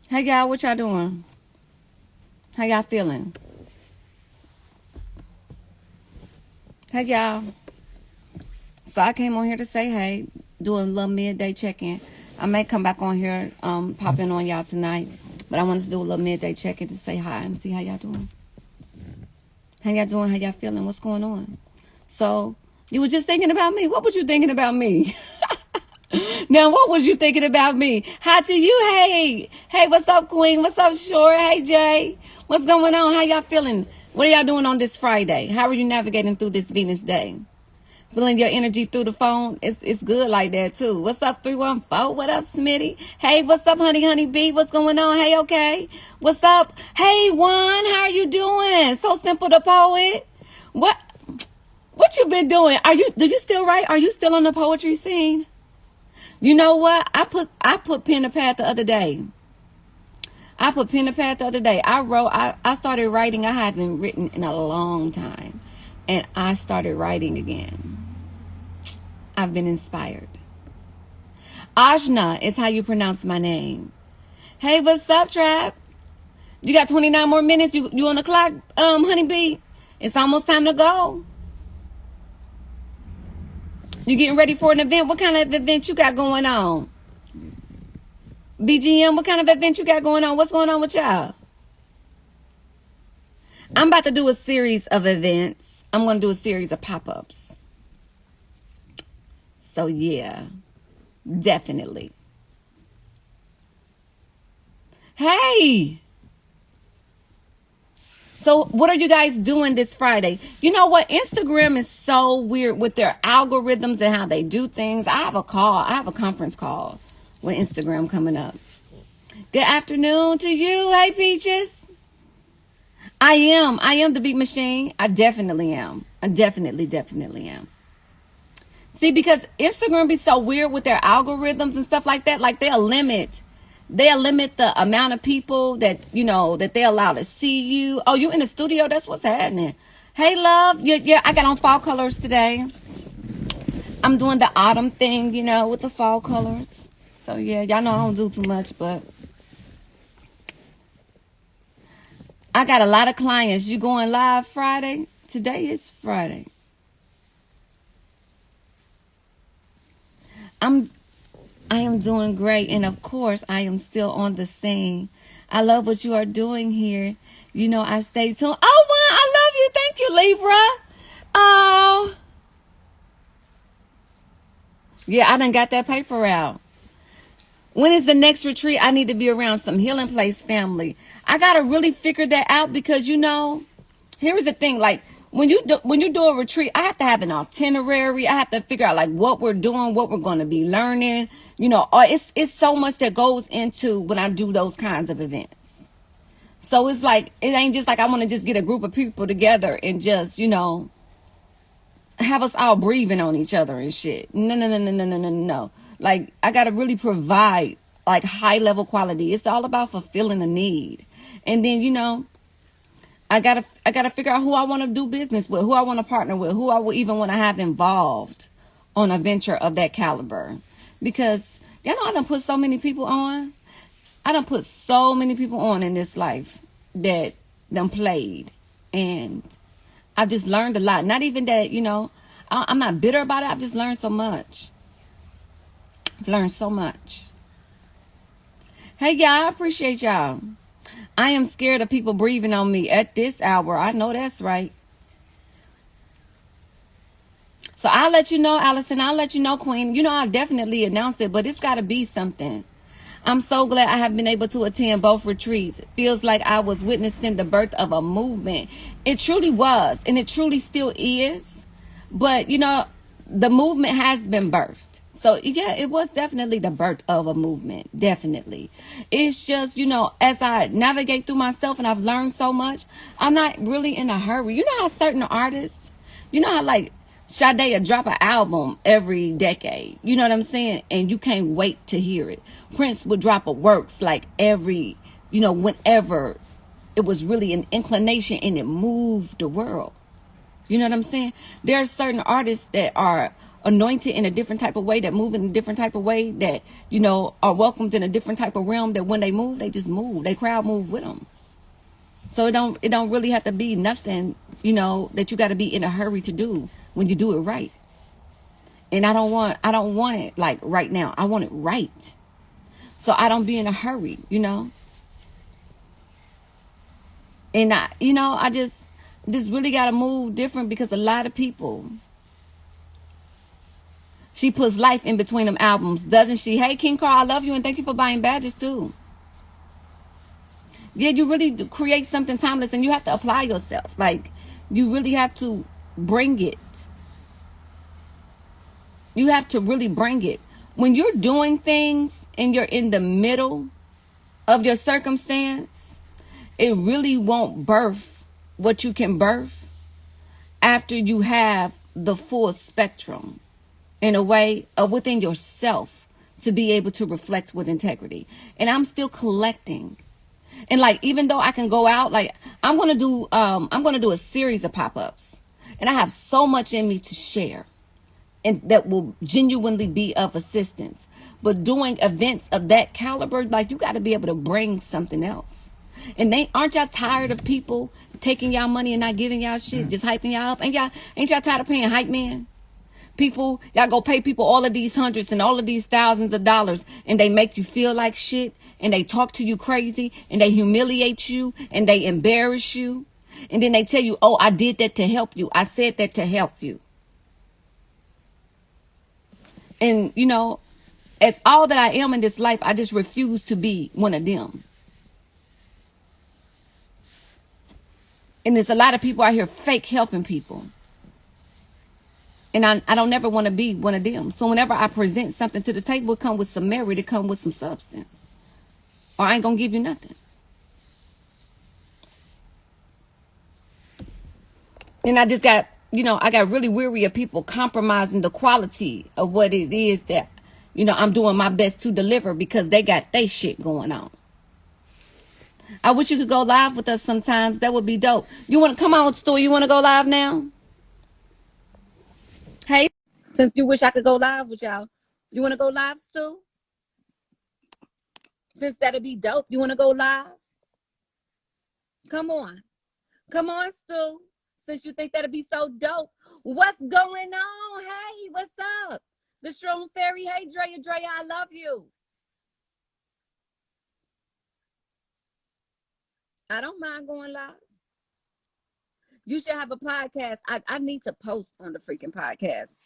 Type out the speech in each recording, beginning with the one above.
Hey y'all, what y'all doing? How y'all feeling? Hey y'all. So I came on here to say hey, do a little midday check-in. I may come back on here, pop in on y'all tonight. But I wanted to do a little midday check-in to say hi and see how y'all doing. How y'all doing? How y'all feeling? What's going on? So, you was just thinking about me. What was you thinking about me? Now, what was you thinking about me? Hi to you. Hey. Hey, what's up, Queen? What's up, Shore? Hey, Jay. What's going on? How y'all feeling? What are y'all doing on this Friday? How are you navigating through this Venus day? Feeling your energy through the phone? It's good like that, too. What's up, 314? What up, Smitty? Hey, what's up, honey bee? What's going on? Hey, okay. What's up? Hey, Juan. How are you doing? So Simple the Poet. What you been doing? Do you still write? Are you still on the poetry scene? You know what? I put pen to pad the other day. I put pen to pad the other day. I started writing. I haven't written in a long time. And I started writing again. I've been inspired. Ajna is how you pronounce my name. Hey, what's up, Trap? You got 29 more minutes. You on the clock, honeybee? It's almost time to go. You getting ready for an event? What kind of event you got going on? BGM, what kind of event you got going on? What's going on with y'all? I'm about to do a series of events. I'm going to do a series of pop-ups. So, yeah, definitely. Hey! So, what are you guys doing this Friday? You know what? Instagram is so weird with their algorithms and how they do things. I have a conference call with Instagram coming up. Good afternoon to you. Hey, Peaches. I am the beat machine. I definitely am. I definitely am. See, because Instagram be so weird with their algorithms and stuff like that. Like they'll limit the amount of people that, that they allow to see you. Oh, you in the studio? That's what's happening. Hey, love. Yeah, I got on fall colors today. I'm doing the autumn thing, with the fall colors. So, yeah, y'all know I don't do too much, but I got a lot of clients. You going live Friday? Today is Friday. I am doing great, and of course, I am still on the scene. I love what you are doing here. I stay tuned. Oh, Juan, I love you. Thank you, Libra. Oh, yeah, I done got that paper out. When is the next retreat? I need to be around some Healing Place family. I got to really figure that out because, here is the thing. Like, when you do a retreat, I have to have an itinerary. I have to figure out like what we're doing, what we're going to be learning. It's so much that goes into when I do those kinds of events. So it's like, it ain't just like I want to just get a group of people together and just, have us all breathing on each other and shit. No. Like, I got to really provide like high level quality. It's all about fulfilling a need. And then, I gotta figure out who I want to do business with, who I want to partner with, who I would even want to have involved on a venture of that caliber. Because y'all know I done put so many people on. I done put so many people on in this life that done played. And I just learned a lot. Not even that, I'm not bitter about it. I've just learned so much. I've learned so much. Hey, y'all, I appreciate y'all. I am scared of people breathing on me at this hour. I know that's right. So I'll let you know, Allison. I'll let you know, Queen. I'll definitely announce it, but it's got to be something. I'm so glad I have been able to attend both retreats. It feels like I was witnessing the birth of a movement. It truly was, and it truly still is. But, the movement has been birthed. So, yeah, it was definitely the birth of a movement. Definitely. It's just, as I navigate through myself and I've learned so much, I'm not really in a hurry. You know how certain artists, how like Sade will drop an album every decade. You know what I'm saying? And you can't wait to hear it. Prince would drop a works like every, whenever it was really an inclination and it moved the world. You know what I'm saying? There are certain artists that are anointed in a different type of way, that move in a different type of way, that, you know, are welcomed in a different type of realm, that when they move, they just move. They crowd move with them. So it don't really have to be nothing, you know, that you got to be in a hurry to do when you do it right. And I don't want it like right now. I want it right. So I don't be in a hurry, you know. And I just really got to move different, because a lot of people, she puts life in between them albums, doesn't she? Hey, King Carl, I love you, and thank you for buying badges too. Yeah, you really do create something timeless, and you have to apply yourself. Like, you really have to bring it. You have to really bring it. When you're doing things and you're in the middle of your circumstance, it really won't birth what you can birth after you have the full spectrum, in a way, of within yourself, to be able to reflect with integrity. And I'm still collecting. And like, even though I can go out, like, I'm gonna do a series of pop-ups, and I have so much in me to share, and that will genuinely be of assistance. But doing events of that caliber, like, you got to be able to bring something else. And aren't y'all tired of people taking y'all money and not giving y'all shit, just hyping y'all up? Ain't y'all tired of paying hype men? People, y'all go pay people all of these hundreds and all of these thousands of dollars, and they make you feel like shit, and they talk to you crazy, and they humiliate you, and they embarrass you, and then they tell you, oh, I did that to help you. I said that to help you. And, you know, as all that I am in this life, I just refuse to be one of them. And there's a lot of people out here fake helping people. And I don't never want to be one of them. So whenever I present something to the table, it come with some merit, it come with some substance. Or I ain't going to give you nothing. And I just got, I got really weary of people compromising the quality of what it is that, I'm doing my best to deliver, because they got they shit going on. I wish you could go live with us sometimes. That would be dope. You want to come on, Stu? You want to go live now? Hey, since you wish I could go live with y'all, you want to go live, Stu? Since that'd be dope, you want to go live? Come on, Stu. Since you think that'd be so dope, what's going on? Hey, what's up? The Strong Fairy. Hey, Drea, I love you. I don't mind going live. You should have a podcast. I need to post on the freaking podcast,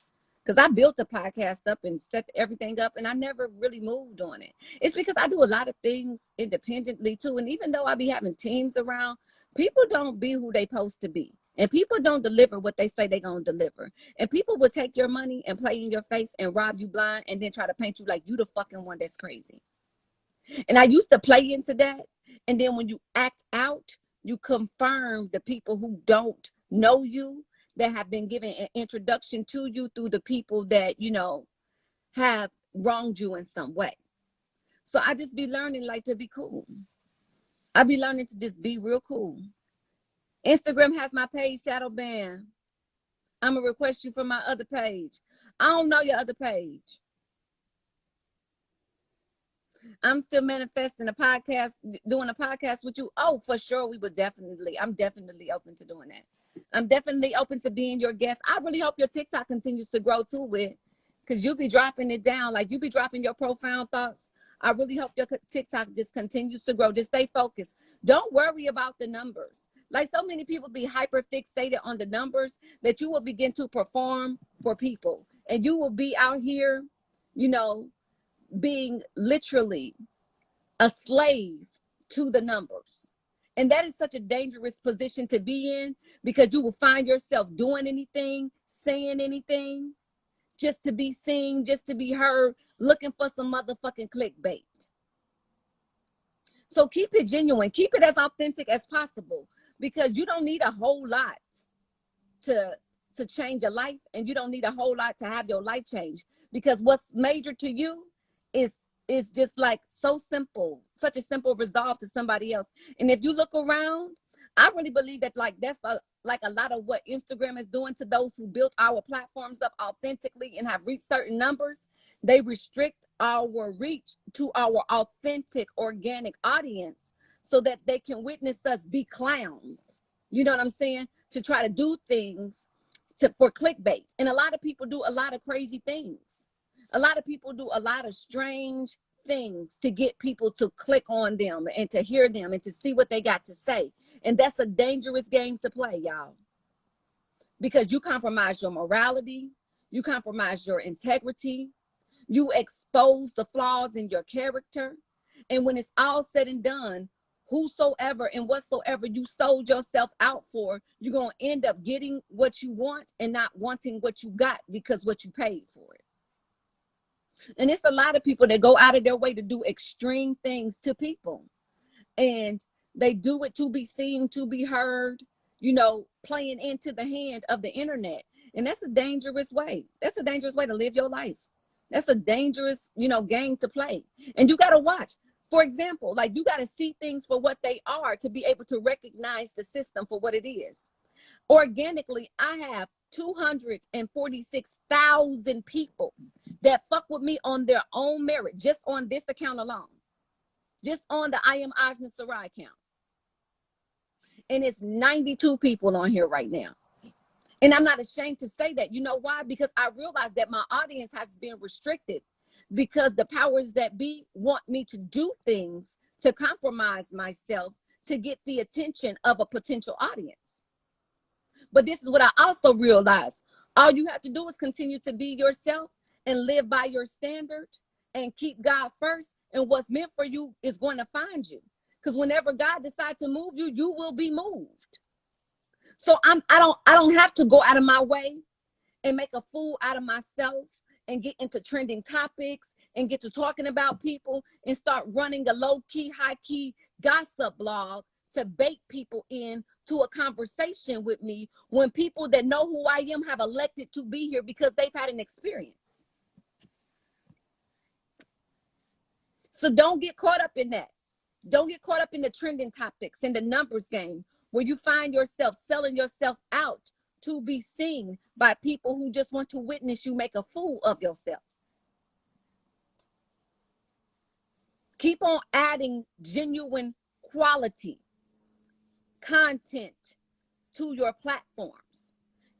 because I built the podcast up and set everything up, and I never really moved on it. It's because I do a lot of things independently too. And even though I be having teams around, people don't be who they supposed to be. And people don't deliver what they say they're going to deliver. And people will take your money and play in your face and rob you blind, and then try to paint you like you the fucking one that's crazy. And I used to play into that. And then when you act out, you confirm the people who don't know you, that have been given an introduction to you through the people that, have wronged you in some way. So I just be learning, like, to be cool. I be learning to just be real cool. Instagram has my page shadow banned. I'm going to request you from my other page. I don't know your other page. I'm still manifesting a podcast, doing a podcast with you. Oh, for sure. I'm definitely open to doing that. I'm definitely open to being your guest. I really hope your TikTok continues to grow too, because you'll be dropping it down. Like, you be dropping your profound thoughts. I really hope your TikTok just continues to grow. Just stay focused. Don't worry about the numbers. Like, so many people be hyper fixated on the numbers that you will begin to perform for people. And you will be out here, being literally a slave to the numbers. And that is such a dangerous position to be in, because you will find yourself doing anything, saying anything, just to be seen, just to be heard, looking for some motherfucking clickbait. So keep it genuine. Keep it as authentic as possible, because you don't need a whole lot to change your life, and you don't need a whole lot to have your life change, because what's major to you is just like so simple, such a simple resolve to somebody else. And if you look around, I really believe that like that's like a lot of what Instagram is doing to those who built our platforms up authentically and have reached certain numbers. They restrict our reach to our authentic, organic audience so that they can witness us be clowns. You know what I'm saying? To try to do things for clickbait. And a lot of people do a lot of crazy things. A lot of people do a lot of strange things to get people to click on them and to hear them and to see what they got to say. And that's a dangerous game to play, y'all, because you compromise your morality, you compromise your integrity, you expose the flaws in your character. And when it's all said and done, whosoever and whatsoever you sold yourself out for, you're going to end up getting what you want and not wanting what you got because what you paid for it. And it's a lot of people that go out of their way to do extreme things to people. And they do it to be seen, to be heard, you know, playing into the hand of the internet. And that's a dangerous way. That's a dangerous way to live your life. That's a dangerous, you know, game to play. And you got to watch. For example, like you got to see things for what they are to be able to recognize the system for what it is. Organically, I have 246,000 people that fuck with me on their own merit, just on this account alone. Just on the I am Ajna Surah account. And it's 92 people on here right now. And I'm not ashamed to say that. You know why? Because I realize that my audience has been restricted because the powers that be want me to do things to compromise myself to get the attention of a potential audience. But this is what I also realized. All you have to do is continue to be yourself and live by your standard and keep God first. And what's meant for you is going to find you. Because whenever God decides to move you, you will be moved. So I don't have to go out of my way and make a fool out of myself and get into trending topics and get to talking about people and start running a low-key, high-key gossip blog to bait people in to a conversation with me when people that know who I am have elected to be here because they've had an experience. So don't get caught up in that. Don't get caught up in the trending topics and the numbers game where you find yourself selling yourself out to be seen by people who just want to witness you make a fool of yourself. Keep on adding genuine quality content to your platforms.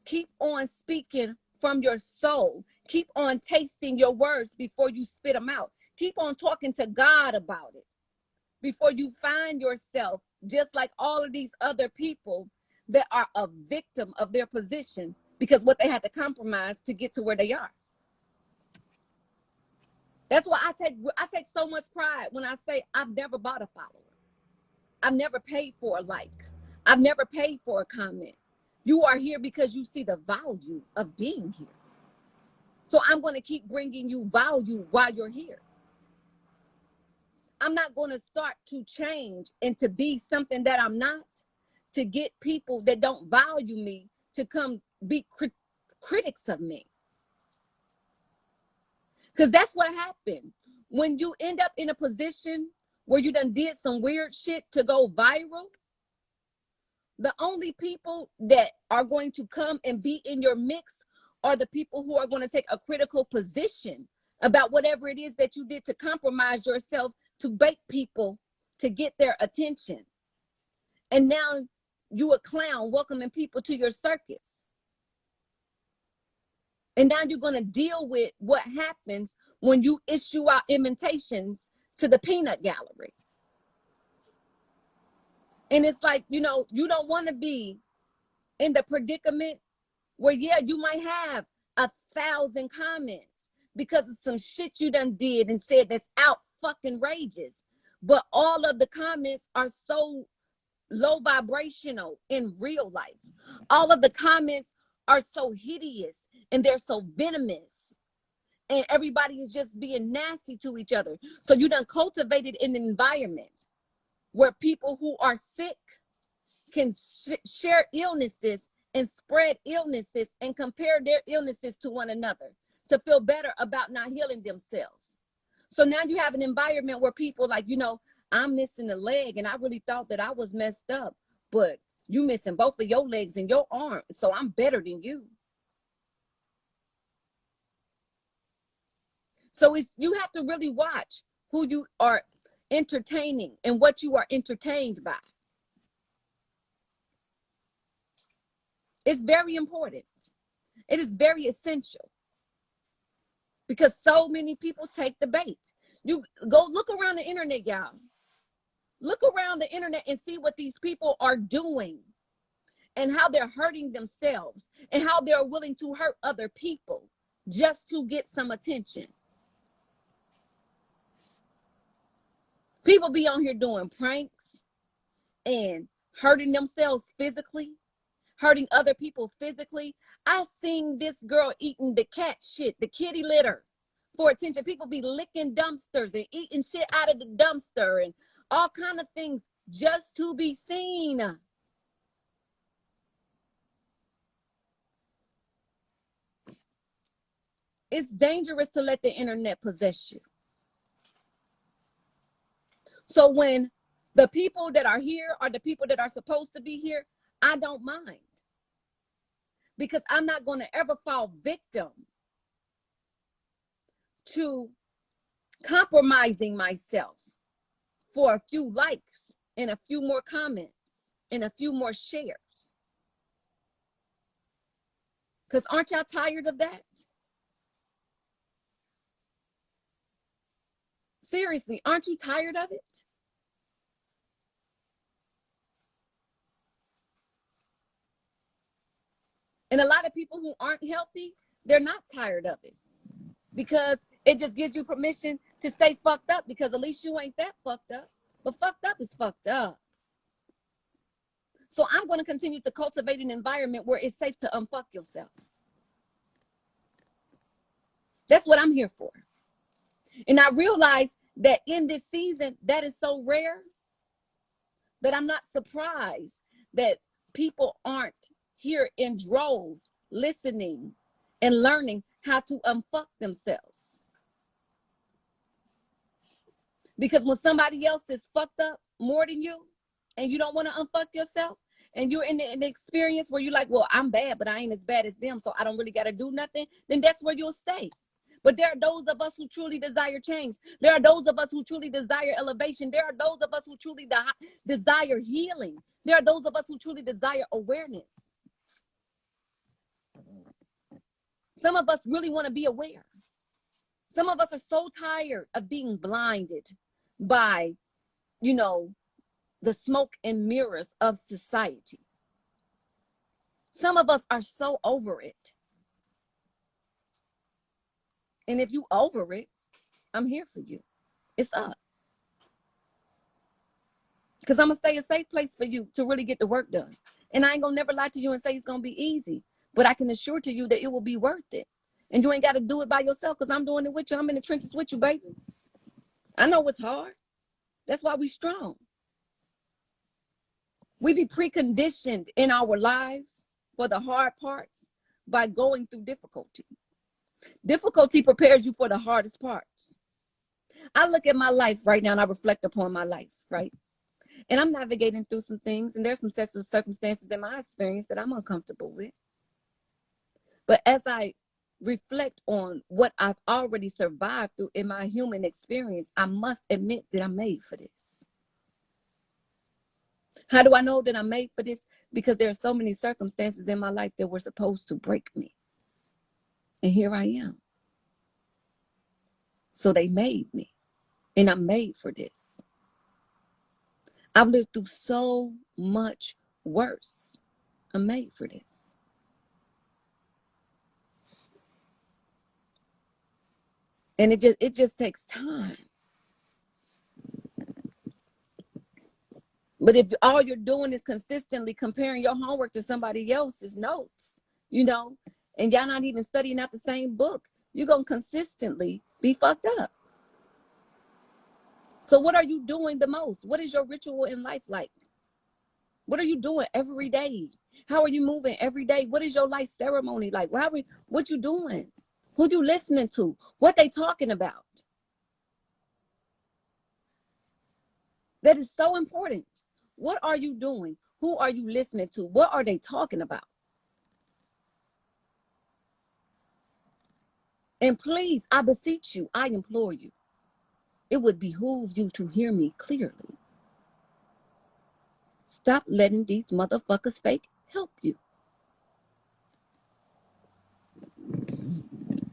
Keep on speaking from your soul. Keep on tasting your words before you spit them out. Keep on talking to God about it before you find yourself just like all of these other people that are a victim of their position because what they had to compromise to get to where they are. That's why I take so much pride when I say I've never bought a follower. I've never paid for a like. I've never paid for a comment. You are here because you see the value of being here. So I'm going to keep bringing you value while you're here. I'm not going to start to change and to be something that I'm not to get people that don't value me to come be critics of me. Because that's what happened. When you end up in a position where you done did some weird shit to go viral, the only people that are going to come and be in your mix are the people who are going to take a critical position about whatever it is that you did to compromise yourself to bait people to get their attention. And now you a clown welcoming people to your circus. And now you're going to deal with what happens when you issue out invitations to the peanut gallery. And it's like, you know, you don't want to be in the predicament where, yeah, you might have 1,000 comments because of some shit you done did and said that's out fucking rageous. But all of the comments are so low vibrational in real life. All of the comments are so hideous and they're so venomous. And everybody is just being nasty to each other. So you done cultivated an environment where people who are sick can share illnesses and spread illnesses and compare their illnesses to one another to feel better about not healing themselves. So now you have an environment where people like, you know, I'm missing a leg and I really thought that I was messed up. but you missing both of your legs and your arm, so I'm better than you. So you have to really watch who you are entertaining and what you are entertained by. It's very important. It is very essential, because so many people take the bait. You go look around the internet, y'all. Look around the internet and see what these people are doing and how they're hurting themselves and how they're willing to hurt other people just to get some attention. People be on here doing pranks and hurting themselves physically, hurting other people physically. I seen this girl eating the cat shit, the kitty litter, for attention. People be licking dumpsters and eating shit out of the dumpster and all kind of things just to be seen. It's dangerous to let the internet possess you. So when the people that are here are the people that are supposed to be here, I don't mind, because I'm not going to ever fall victim to compromising myself for a few likes and a few more comments and a few more shares. Because aren't y'all tired of that? Seriously, aren't you tired of it? And a lot of people who aren't healthy, they're not tired of it, because it just gives you permission to stay fucked up, because at least you ain't that fucked up. But fucked up is fucked up. So I'm going to continue to cultivate an environment where it's safe to unfuck yourself. That's what I'm here for. And I realize that in this season, that is so rare that I'm not surprised that people aren't here in droves listening and learning how to unfuck themselves. Because when somebody else is fucked up more than you and you don't want to unfuck yourself, and you're in the experience where you're like, well, I'm bad, but I ain't as bad as them, so I don't really got to do nothing, then that's where you'll stay. But there are those of us who truly desire change. There are those of us who truly desire elevation. There are those of us who truly desire healing. There are those of us who truly desire awareness. Some of us really want to be aware. Some of us are so tired of being blinded by, the smoke and mirrors of society. Some of us are so over it. And if you over it, I'm here for you. It's up. Because I'm going to stay a safe place for you to really get the work done. And I ain't going to never lie to you and say it's going to be easy. But I can assure to you that it will be worth it. And you ain't got to do it by yourself, because I'm doing it with you. I'm in the trenches with you, baby. I know it's hard. That's why we strong. We be preconditioned in our lives for the hard parts by going through difficulty. Difficulty prepares you for the hardest parts. I look at my life right now and I reflect upon my life, right? And I'm navigating through some things, and there's some sets of circumstances in my experience that I'm uncomfortable with. But as I reflect on what I've already survived through in my human experience, I must admit that I'm made for this. How do I know that I'm made for this? Because there are so many circumstances in my life that were supposed to break me. And here I am. So they made me. And I'm made for this. I've lived through so much worse. I'm made for this. And it just takes time. But if all you're doing is consistently comparing your homework to somebody else's notes, and y'all not even studying out the same book, you're going to consistently be fucked up. So what are you doing the most? What is your ritual in life like? What are you doing every day? How are you moving every day? What is your life ceremony like? What you doing? Who you listening to? What they talking about? That is so important. What are you doing? Who are you listening to? What are they talking about? And please, I beseech you, I implore you, it would behoove you to hear me clearly. Stop letting these motherfuckers fake help you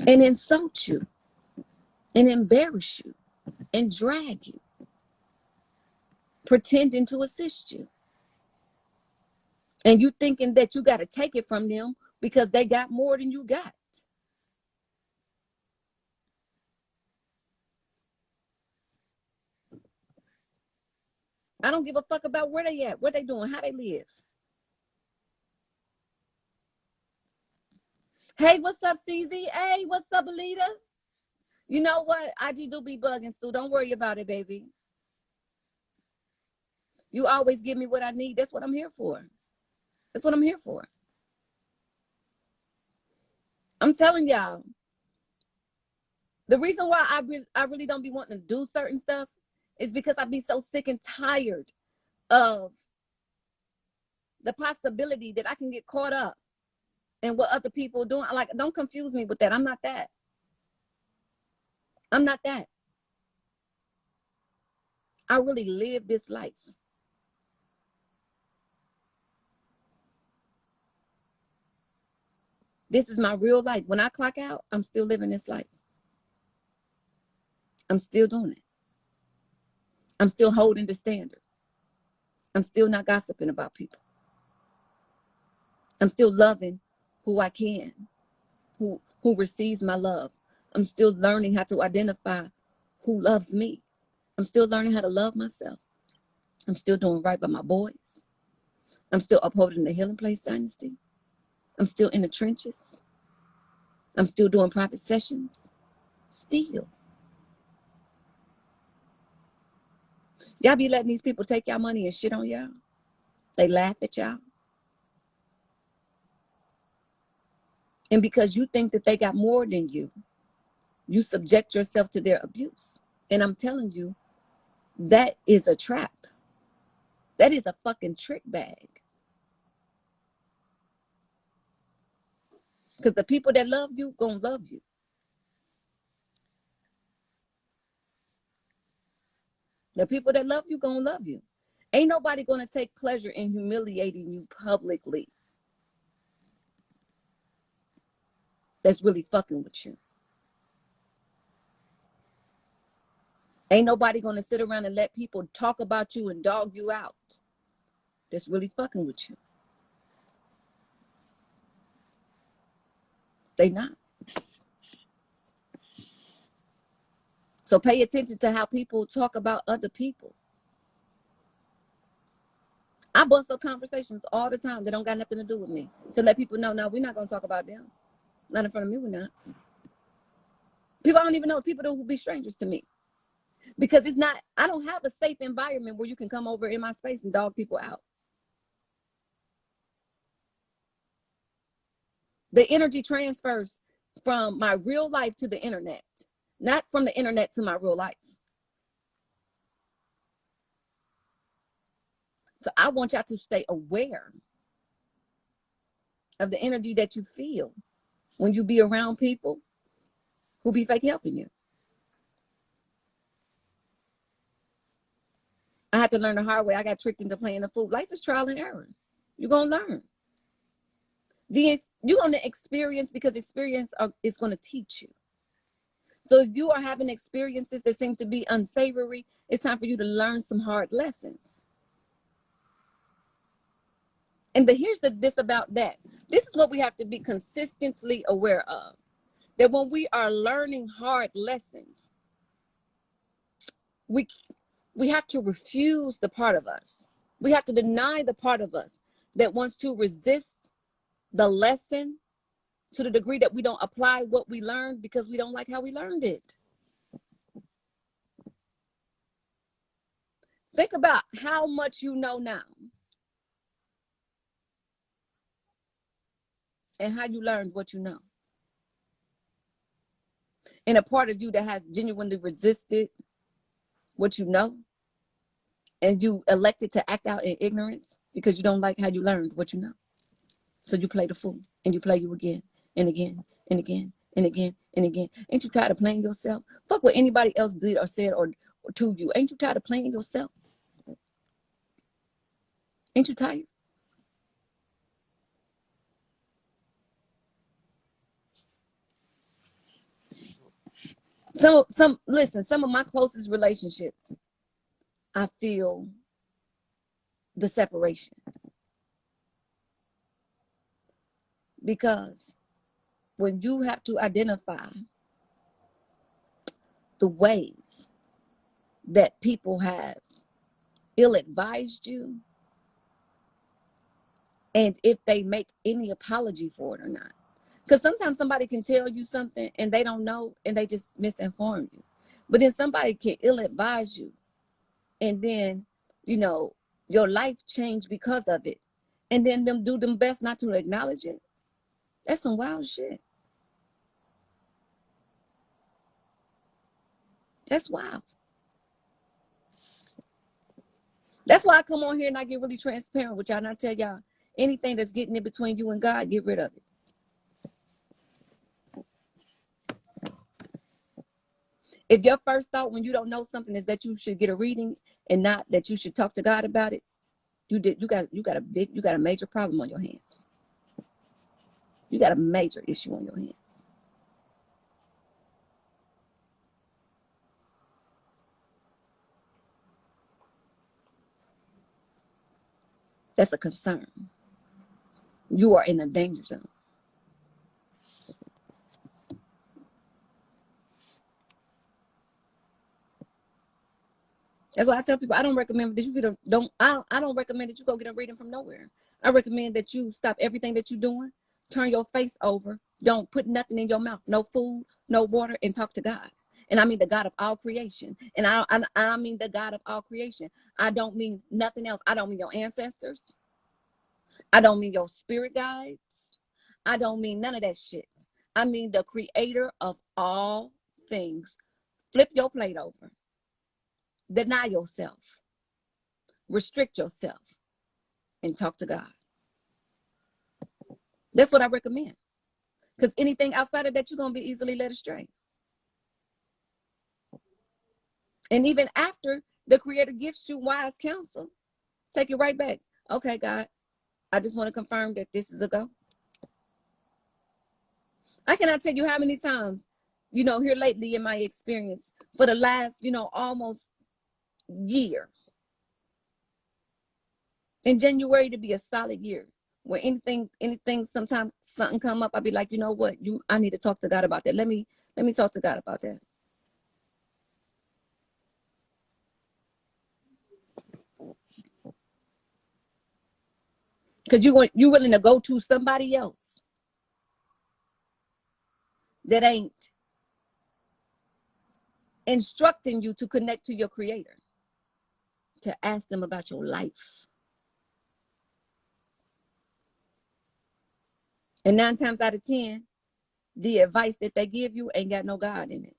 and insult you and embarrass you and drag you, pretending to assist you. And you thinking that you got to take it from them because they got more than you got. I don't give a fuck about where they at, what they doing, how they live. Hey, what's up, CZ? Hey, what's up, Alita? You know what? I do be bugging, Stu. Don't worry about it, baby. You always give me what I need. That's what I'm here for. That's what I'm here for. I'm telling y'all, the reason why I really don't be wanting to do certain stuff is because I be so sick and tired of the possibility that I can get caught up in what other people are doing. Like, don't confuse me with that. I'm not that. I'm not that. I really live this life. This is my real life. When I clock out, I'm still living this life. I'm still doing it. I'm still holding the standard. I'm still not gossiping about people. I'm still loving who I can, who receives my love. I'm still learning how to identify who loves me. I'm still learning how to love myself. I'm still doing right by my boys. I'm still upholding the Healing Place Dynasty. I'm still in the trenches. I'm still doing private sessions. Still. Y'all be letting these people take y'all money and shit on y'all. They laugh at y'all. And because you think that they got more than you, you subject yourself to their abuse. And I'm telling you, that is a trap. That is a fucking trick bag. Because the people that love you gonna love you. The people that love you gonna love you. Ain't nobody gonna take pleasure in humiliating you publicly. That's really fucking with you. Ain't nobody gonna sit around and let people talk about you and dog you out. That's really fucking with you. They not. So pay attention to how people talk about other people. I bust up conversations all the time that don't got nothing to do with me to let people know, no, we're not gonna talk about them. Not in front of me, we're not. People I don't even know, people that will be strangers to me. Because it's not, I don't have a safe environment where you can come over in my space and dog people out. The energy transfers from my real life to the internet, not from the internet to my real life. So I want y'all to stay aware of the energy that you feel when you be around people who be fake helping you. I had to learn the hard way. I got tricked into playing the fool. Life is trial and error. You're going to learn. You're going to experience because experience is going to teach you. So if you are having experiences that seem to be unsavory, it's time for you to learn some hard lessons. And here's this about that. This is what we have to be consistently aware of. That when we are learning hard lessons, we have to refuse the part of us. We have to deny the part of us that wants to resist the lesson to the degree that we don't apply what we learned because we don't like how we learned it. Think about how much you know now and how you learned what you know. And a part of you that has genuinely resisted what you know, and you elected to act out in ignorance because you don't like how you learned what you know. So you play the fool, and you play you again and again and again and again and again. Ain't you tired of playing yourself? Fuck what anybody else did or said or to you. Ain't you tired of playing yourself? Ain't you tired? Listen, some of my closest relationships, I feel the separation. Because when you have to identify the ways that people have ill-advised you, and if they make any apology for it or not. Because sometimes somebody can tell you something and they don't know and they just misinform you. But then somebody can ill-advise you, and then, you know, your life changed because of it. And then them do them best not to acknowledge it. That's some wild shit. That's wild. That's why I come on here and I get really transparent with y'all and I tell y'all, anything that's getting in between you and God, get rid of it. If your first thought when you don't know something is that you should get a reading and not that you should talk to God about it, you got a major problem on your hands. You got a major issue on your hands. That's a concern. You are in a danger zone. That's why I tell people I don't recommend that you get I don't recommend that you go get a reading from nowhere. I recommend that you stop everything that you're doing, turn your face over, don't put nothing in your mouth, no food, no water, and talk to God. And I mean the God of all creation. And I mean the God of all creation. I don't mean nothing else. I don't mean your ancestors. I don't mean your spirit guides. I don't mean none of that shit. I mean the creator of all things. Flip your plate over. Deny yourself. Restrict yourself. And talk to God. That's what I recommend. Because anything outside of that, you're going to be easily led astray. And even after the creator gives you wise counsel, take it right back. Okay, God, I just want to confirm that this is a go. I cannot tell you how many times, here lately in my experience, for the last, almost year, in January to be a solid year, where anything, sometimes something come up, I'll be like, you know what, I need to talk to God about that. Let me talk to God about that. Because you're willing to go to somebody else that ain't instructing you to connect to your creator, to ask them about your life. And 9 times out of 10, the advice that they give you ain't got no God in it.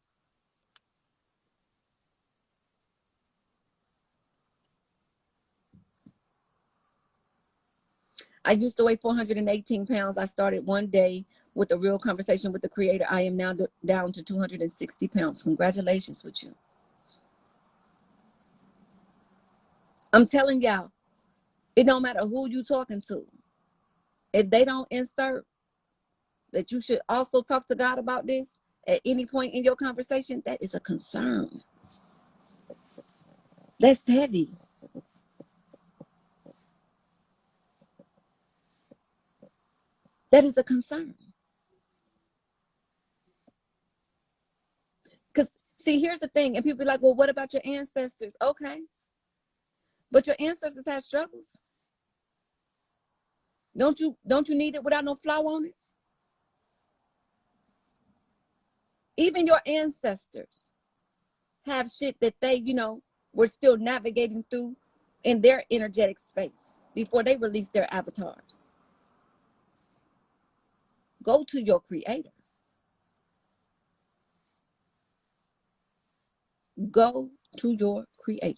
I used to weigh 418 pounds. I started one day with a real conversation with the creator. I am now down to 260 pounds. Congratulations with you. I'm telling y'all, it don't matter who you talking to. If they don't insert that you should also talk to God about this at any point in your conversation, that is a concern. That's heavy. That is a concern. Because, see, here's the thing. And people be like, well, what about your ancestors? Okay. But your ancestors had struggles. Don't you need it without no flaw on it? Even your ancestors have shit that they, were still navigating through in their energetic space before they released their avatars. Go to your creator. Go to your creator.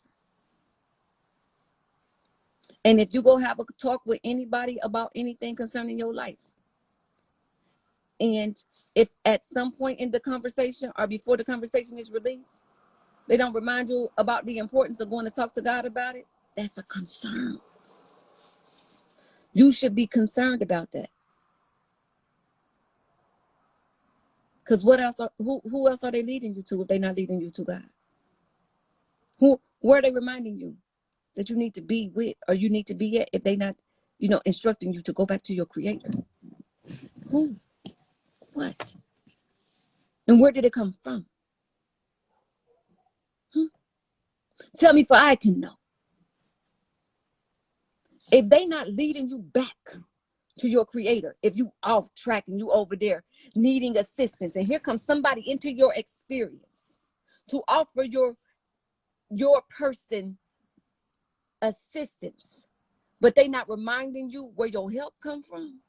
And if you go have a talk with anybody about anything concerning your life, and if at some point in the conversation or before the conversation is released, they don't remind you about the importance of going to talk to God about it, that's a concern. You should be concerned about that. Because what else who else are they leading you to if they're not leading you to God? Where are they reminding you that you need to be with or you need to be at if they're not, instructing you to go back to your creator? Who? What? And where did it come from? Tell me, for I can know. If they not leading you back to your creator, if you off track and you over there needing assistance, and here comes somebody into your experience to offer your person assistance, but they not reminding you where your help come from,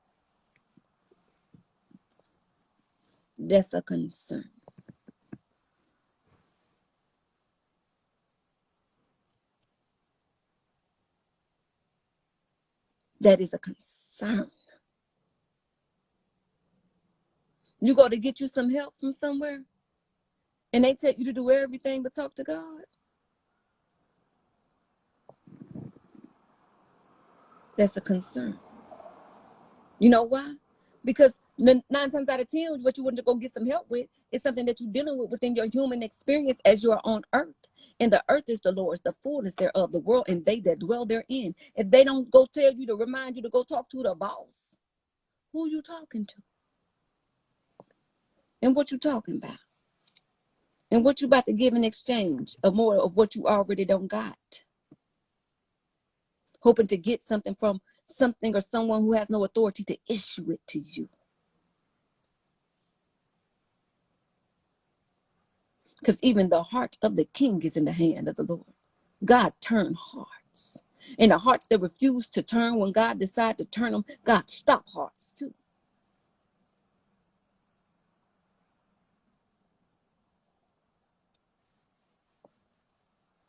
that's a concern. That is a concern. You go to get you some help from somewhere, and they tell you to do everything but talk to God. That's a concern. You know why? Because 9 times out of 10, what you want to go get some help with is something that you're dealing with within your human experience as you're on earth. And the earth is the Lord's, the fullness thereof, the world, and they that dwell therein. If they don't go tell you to remind you to go talk to the boss, who you talking to? And what you talking about? And what you about to give in exchange of more of what you already don't got? Hoping to get something from something or someone who has no authority to issue it to you. Because even the heart of the king is in the hand of the Lord. God turned hearts. And the hearts that refuse to turn when God decides to turn them, God stop hearts too.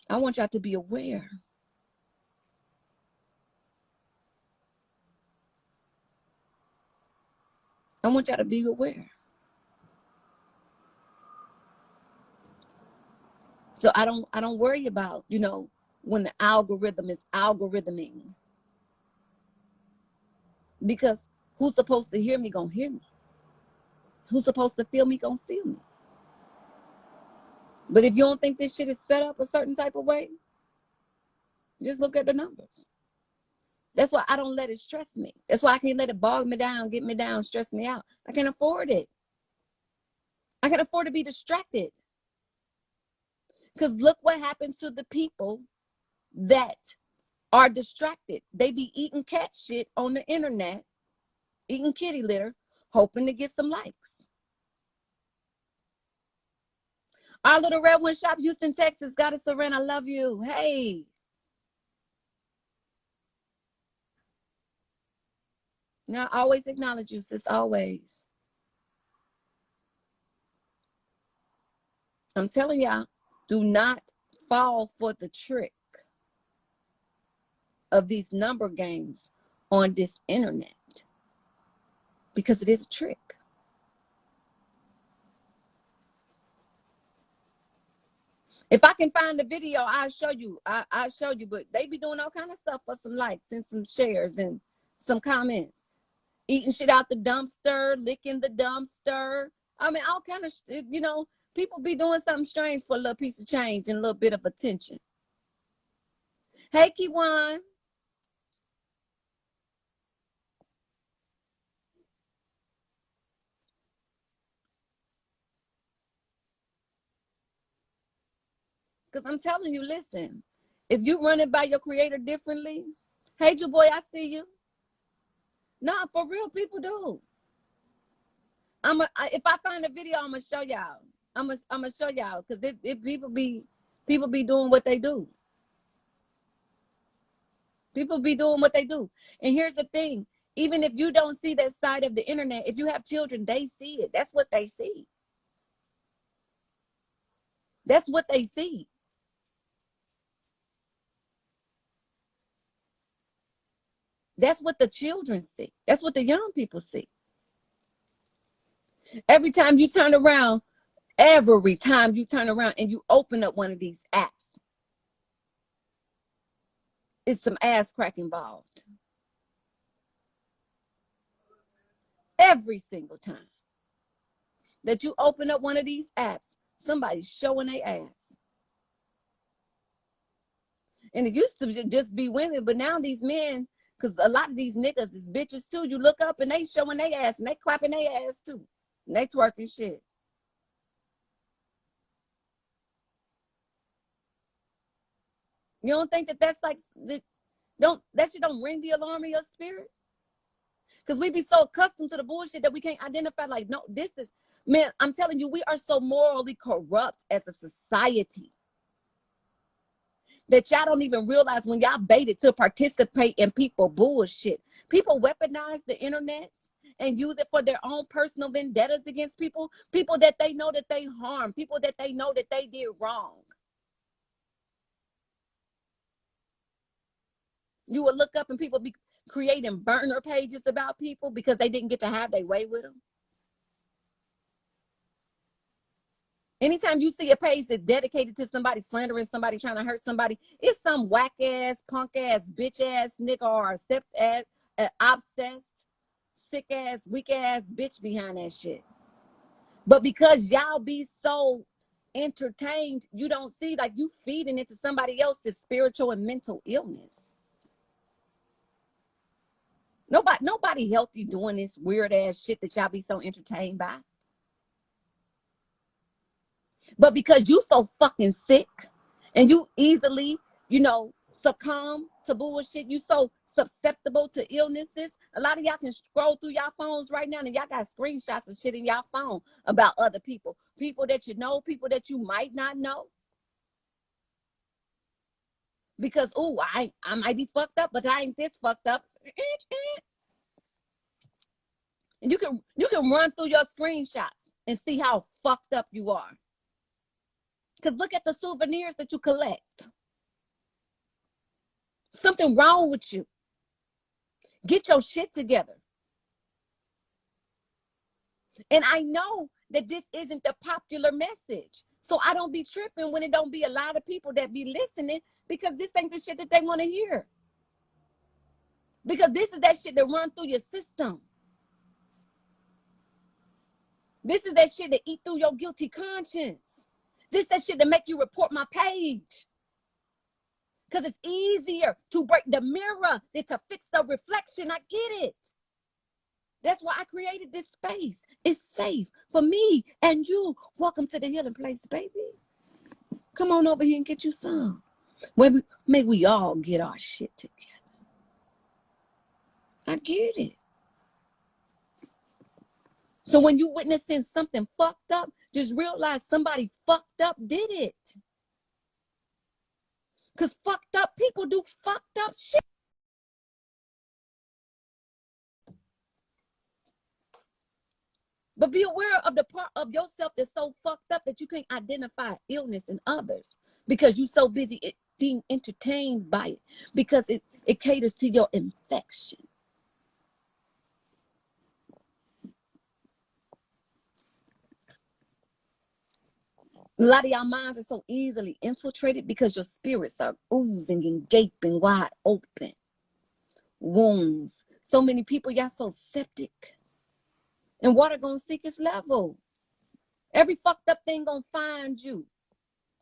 I want y'all to be aware. I want y'all to be aware. So I don't worry about, when the algorithm is algorithming. Because who's supposed to hear me gonna hear me. Who's supposed to feel me gonna feel me. But if you don't think this shit is set up a certain type of way, just look at the numbers. That's why I don't let it stress me. That's why I can't let it bog me down, get me down, stress me out. I can't afford it. I can't afford to be distracted. Because look what happens to the people that are distracted. They be eating cat shit on the internet, eating kitty litter, hoping to get some likes. Our little red one shop, Houston, Texas, got a Serena. I love you. Hey. Now, I always acknowledge you, sis, always. I'm telling y'all, do not fall for the trick of these number games on this internet, because it is a trick. If I can find the video, I'll show you. I'll show you, but they be doing all kind of stuff for some likes and some shares and some comments. Eating shit out the dumpster, licking the dumpster. I mean, all kind of, people be doing something strange for a little piece of change and a little bit of attention. Hey, Kiwan. Because I'm telling you, listen, if you run it by your creator differently, hey, your boy, I see you. Nah, for real, people do. If I find a video, I'm gonna show y'all. I'm gonna show y'all, because if people be doing what they do. People be doing what they do. And here's the thing: even if you don't see that side of the internet, if you have children, they see it. That's what they see. That's what they see. That's what the children see. That's what the young people see. Every time you turn around, and you open up one of these apps, it's some ass crack involved. Every single time that you open up one of these apps, somebody's showing their ass. And it used to just be women, but now these men, because a lot of these niggas is bitches too, you look up and they showing their ass and they clapping their ass too. And they twerking shit. You don't think that that's like, that shit don't ring the alarm in your spirit? Because we be so accustomed to the bullshit that we can't identify, like, no, this is, man, I'm telling you, we are so morally corrupt as a society that y'all don't even realize when y'all baited to participate in people bullshit. People weaponize the internet and use it for their own personal vendettas against people that they know that they harm, people that they know that they did wrong. You will look up and people be creating burner pages about people because they didn't get to have their way with them. Anytime you see a page that's dedicated to somebody slandering somebody, trying to hurt somebody, it's some whack ass, punk ass, bitch ass nigga or step ass, obsessed, sick ass, weak ass bitch behind that shit. But because y'all be so entertained, you don't see, like, you feeding into somebody else's spiritual and mental illness. Nobody healthy doing this weird ass shit that y'all be so entertained by. But because you so fucking sick and you easily, succumb to bullshit, you so susceptible to illnesses. A lot of y'all can scroll through y'all phones right now and y'all got screenshots of shit in y'all phone about other people. People that you know, people that you might not know. Because, I might be fucked up, but I ain't this fucked up. And you can run through your screenshots and see how fucked up you are. Because look at the souvenirs that you collect. Something wrong with you. Get your shit together. And I know that this isn't the popular message. So I don't be tripping when it don't be a lot of people that be listening, because this ain't the shit that they want to hear. Because this is that shit that run through your system. This is that shit that eat through your guilty conscience. This is that shit that make you report my page. Because it's easier to break the mirror than to fix the reflection. I get it. That's why I created this space. It's safe for me and you. Welcome to the healing place, baby. Come on over here and get you some. May we all get our shit together. I get it. So when you witnessing something fucked up, just realize somebody fucked up did it. Because fucked up people do fucked up shit. But be aware of the part of yourself that's so fucked up that you can't identify illness in others, because you're so busy being entertained by it, because it caters to your infection. A lot of y'all minds are so easily infiltrated because your spirits are oozing and gaping wide open. Wounds. So many people, y'all so septic. And water gonna seek its level. Every fucked up thing gonna find you.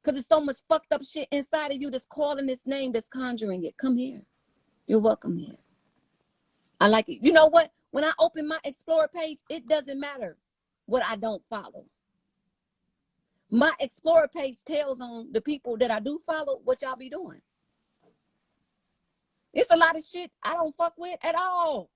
Because there's so much fucked up shit inside of you that's calling its name, that's conjuring it. Come here. You're welcome here. I like it. You know what? When I open my Explorer page, it doesn't matter what I don't follow. My Explorer page tells on the people that I do follow what y'all be doing. It's a lot of shit I don't fuck with at all.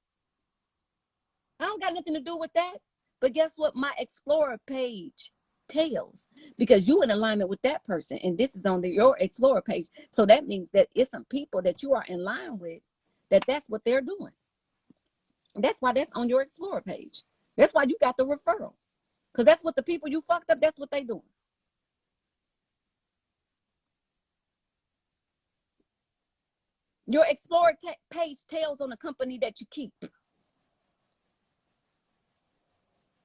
I don't got nothing to do with that. But guess what? My Explorer page tells, because you in alignment with that person, and this is on your Explorer page. So that means that it's some people that you are in line with, that's what they're doing. That's why that's on your Explorer page. That's why you got the referral. Because that's what the people you fucked up, that's what they doing. Your Explore page tells on the company that you keep.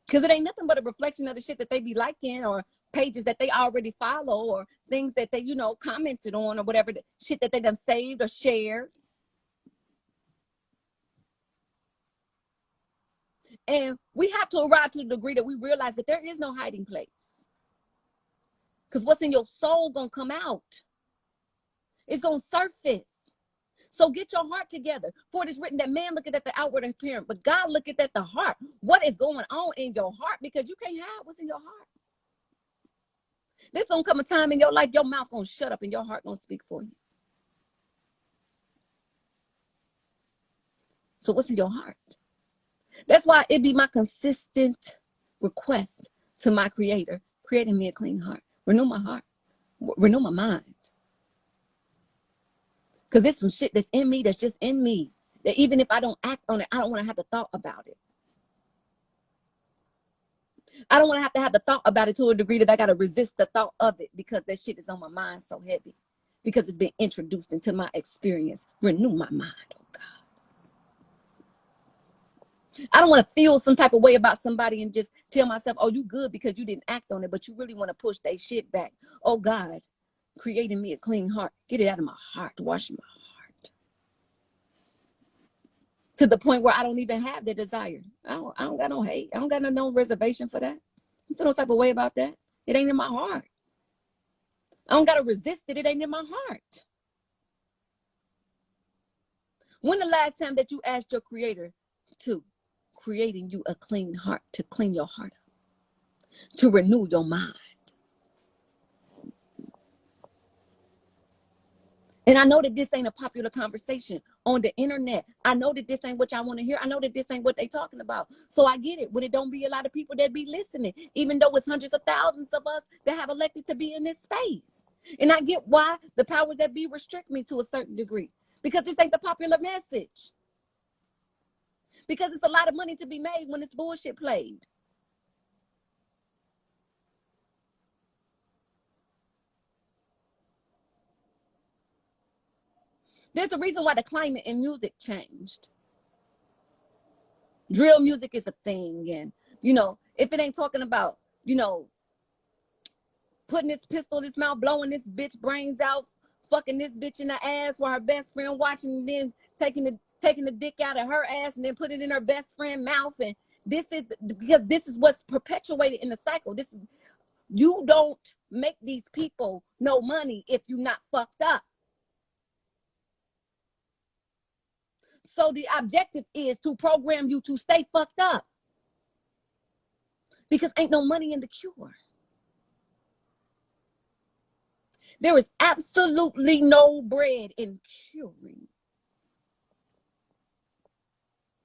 Because it ain't nothing but a reflection of the shit that they be liking, or pages that they already follow, or things that they, you know, commented on, or whatever, the shit that they done saved or shared. And we have to arrive to the degree that we realize that there is no hiding place. Because what's in your soul gonna come out. It's gonna surface. So get your heart together. For it is written that man looketh at the outward appearance, but God looketh at the heart. What is going on in your heart? Because you can't hide what's in your heart. There's gonna come a time in your life your mouth gonna shut up and your heart gonna speak for you. So what's in your heart? That's why it be my consistent request to my Creator, creating me a clean heart. Renew my heart. Renew my mind. Because there's some shit that's in me that's just in me. That even if I don't act on it, I don't want to have to thought about it. I don't want to have the thought about it to a degree that I got to resist the thought of it, because that shit is on my mind so heavy. Because it's been introduced into my experience. Renew my mind, oh God. I don't want to feel some type of way about somebody and just tell myself, oh, you good because you didn't act on it, but you really want to push that shit back. Oh God, creating me a clean heart. Get it out of my heart. Wash my heart. To the point where I don't even have the desire. I don't got no hate. I don't got no reservation for that. I feel no type of way about that. It ain't in my heart. I don't got to resist it. It ain't in my heart. When the last time that you asked your Creator to creating you a clean heart, to clean your heart up, to renew your mind? And I know that this ain't a popular conversation on the internet. I know that this ain't what y'all want to hear. I know that this ain't what they talking about. So I get it. But it don't be a lot of people that be listening, even though it's hundreds of thousands of us that have elected to be in this space. And I get why the powers that be restrict me to a certain degree, because this ain't the popular message. Because it's a lot of money to be made when it's bullshit played. There's a reason why the climate in music changed. Drill music is a thing. And, you know, if it ain't talking about, you know, putting this pistol in his mouth, blowing this bitch brains out, fucking this bitch in the ass while her best friend watching, and then taking the dick out of her ass and then put it in her best friend's mouth. And this is because this is what's perpetuated in the cycle. This is, you don't make these people no money if you're not fucked up. So the objective is to program you to stay fucked up, because ain't no money in the cure. There is absolutely no bread in curing.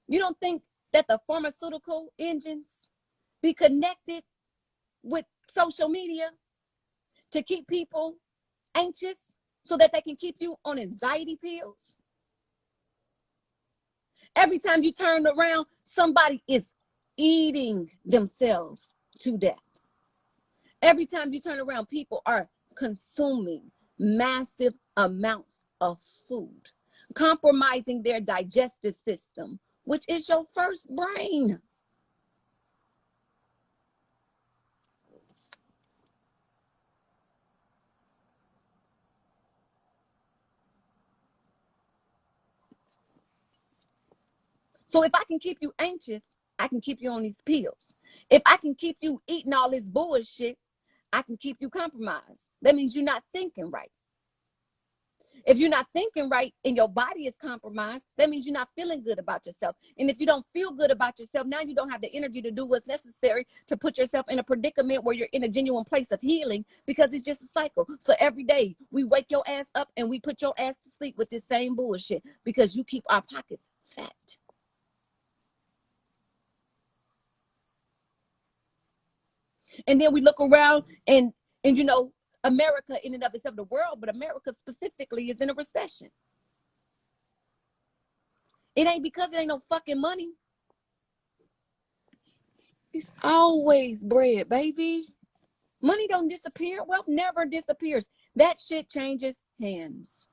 You don't think that the pharmaceutical engines be connected with social media to keep people anxious so that they can keep you on anxiety pills? Every time you turn around, somebody is eating themselves to death. Every time you turn around, people are consuming massive amounts of food, compromising their digestive system, which is your first brain. So if I can keep you anxious, I can keep you on these pills. If I can keep you eating all this bullshit, I can keep you compromised. That means you're not thinking right. If you're not thinking right and your body is compromised, that means you're not feeling good about yourself. And if you don't feel good about yourself, now you don't have the energy to do what's necessary to put yourself in a predicament where you're in a genuine place of healing, because it's just a cycle. So every day we wake your ass up and we put your ass to sleep with this same bullshit, because you keep our pockets fat. And then we look around and you know, America in and of itself, the world, but America specifically is in a recession. It ain't because it ain't no fucking money. It's always bread, baby. Money don't disappear. Wealth never disappears. That shit changes hands.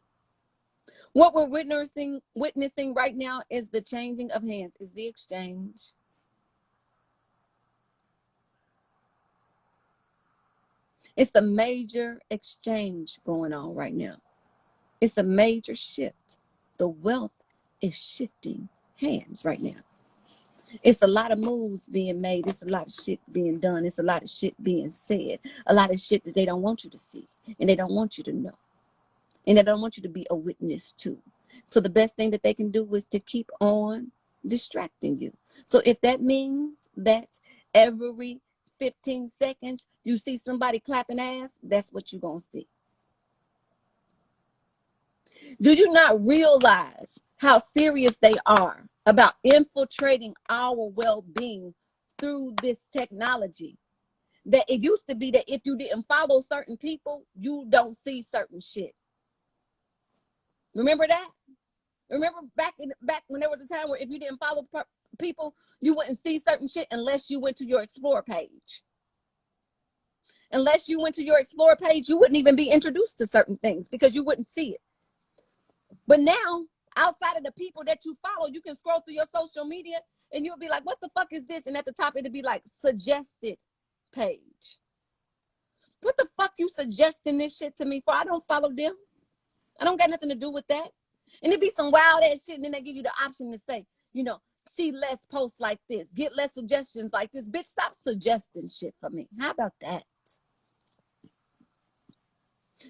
What we're witnessing right now is the changing of hands, is the exchange. It's a major exchange going on right now. It's a major shift. The wealth is shifting hands right now. It's a lot of moves being made. It's a lot of shit being done. It's a lot of shit being said. A lot of shit that they don't want you to see and they don't want you to know. And they don't want you to be a witness to. So the best thing that they can do is to keep on distracting you. So if that means that every 15 seconds you see somebody clapping ass, that's what you're going to see. Do you not realize how serious they are about infiltrating our well-being through this technology? That it used to be that if you didn't follow certain people, you don't see certain shit. Remember that? Remember back when there was a time where if you didn't follow people, you wouldn't see certain shit unless you went to your Explore page. Unless you went to your Explore page, you wouldn't even be introduced to certain things because you wouldn't see it. But now, outside of the people that you follow, you can scroll through your social media and you'll be like, what the fuck is this? And at the top, it'll be like suggested page. What the fuck you suggesting this shit to me for? I don't follow them. I don't got nothing to do with that. And it'd be some wild ass shit, and then they give you the option to say, you know, see less posts like this, get less suggestions like this. Bitch, stop suggesting shit for me. How about that?